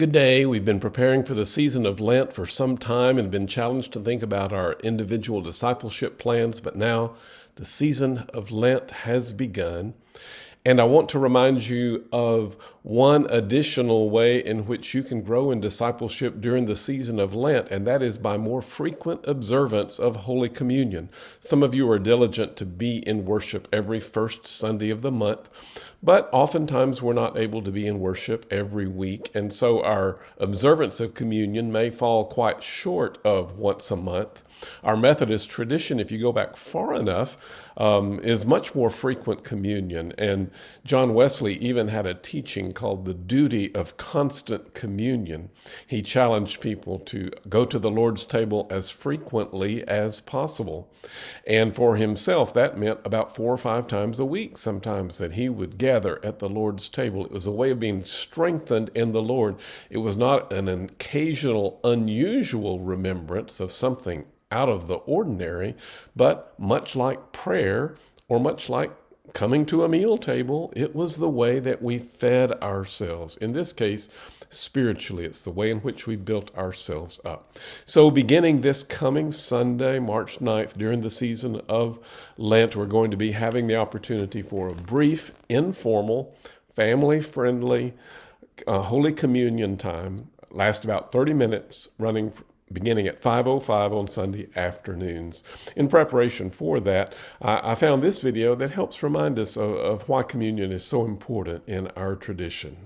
Good day. We've been preparing for the season of Lent for some time and been challenged to think about our individual discipleship plans, but now the season of Lent has begun. And I want to remind you of one additional way in which you can grow in discipleship during the season of Lent, and that is by more frequent observance of Holy Communion. Some of you are diligent to be in worship every first Sunday of the month, but oftentimes we're not able to be in worship every week, and so our observance of communion may fall quite short of once a month. Our Methodist tradition, if you go back far enough, is much more frequent communion. And John Wesley even had a teaching called the duty of constant communion. He challenged people to go to the Lord's table as frequently as possible. And for himself, that meant about 4 or 5 times a week sometimes that he would gather at the Lord's table. It was a way of being strengthened in the Lord. It was not an occasional, unusual remembrance of something out of the ordinary, but much like prayer or much like coming to a meal table, it was the way that we fed ourselves. In this case, spiritually, it's the way in which we built ourselves up. So beginning this coming Sunday, March 9th, during the season of Lent, we're going to be having the opportunity for a brief, informal, family-friendly Holy Communion time. Last about 30 minutes, beginning at 5:05 on Sunday afternoons. In preparation for that, I found this video that helps remind us of why communion is so important in our tradition.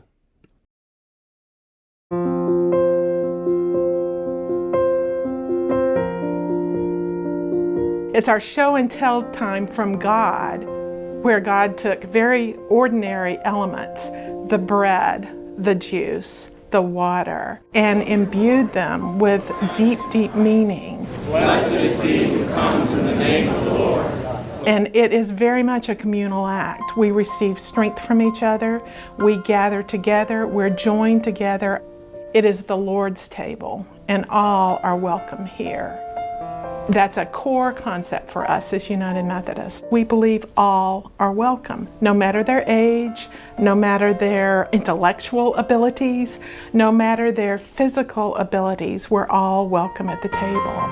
It's our show and tell time from God, where God took very ordinary elements, the bread, the juice, the water, and imbued them with deep, deep meaning. Blessed is he who comes in the name of the Lord. And it is very much a communal act. We receive strength from each other. We gather together. We're joined together. It is the Lord's table, and all are welcome here. That's a core concept for us as United Methodists. We believe all are welcome, no matter their age, no matter their intellectual abilities, no matter their physical abilities. We're all welcome at the table.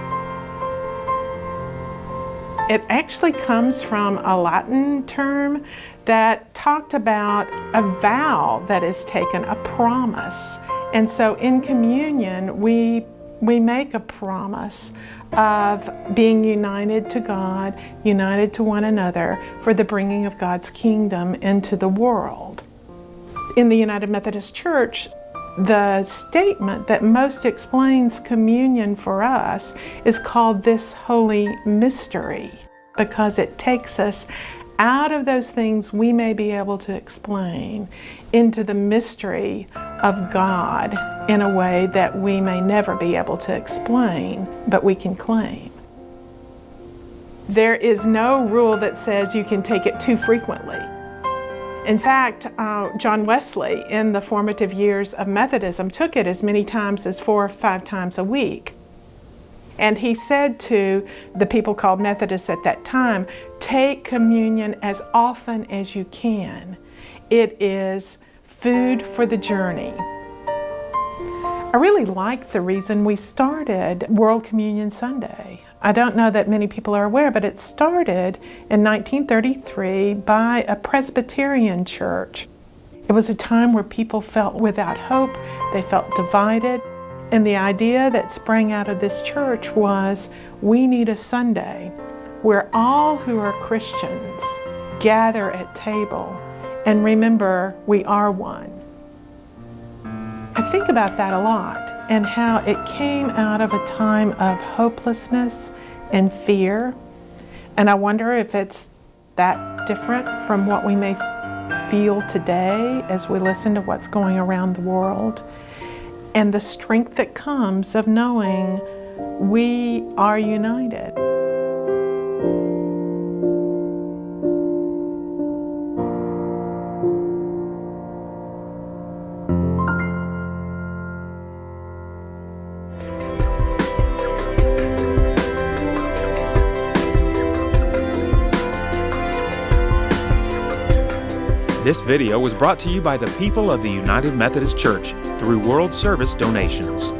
It actually comes from a Latin term that talked about a vow that is taken, a promise. And so in communion, we make a promise of being united to God, united to one another for the bringing of God's kingdom into the world. In the United Methodist Church, the statement that most explains communion for us is called this holy mystery, because it takes us out of those things we may be able to explain into the mystery of God in a way that we may never be able to explain, but we can claim. There is no rule that says you can take it too frequently. In fact, John Wesley, in the formative years of Methodism, took it as many times as 4 or 5 times a week. And he said to the people called Methodists at that time, take communion as often as you can. It is food for the journey. I really like the reason we started World Communion Sunday. I don't know that many people are aware, but it started in 1933 by a Presbyterian church. It was a time where people felt without hope, they felt divided. And the idea that sprang out of this church was, we need a Sunday where all who are Christians gather at table and remember we are one. I think about that a lot and how it came out of a time of hopelessness and fear. And I wonder if it's that different from what we may feel today as we listen to what's going around the world. And the strength that comes of knowing we are united. This video was brought to you by the people of the United Methodist Church through World Service donations.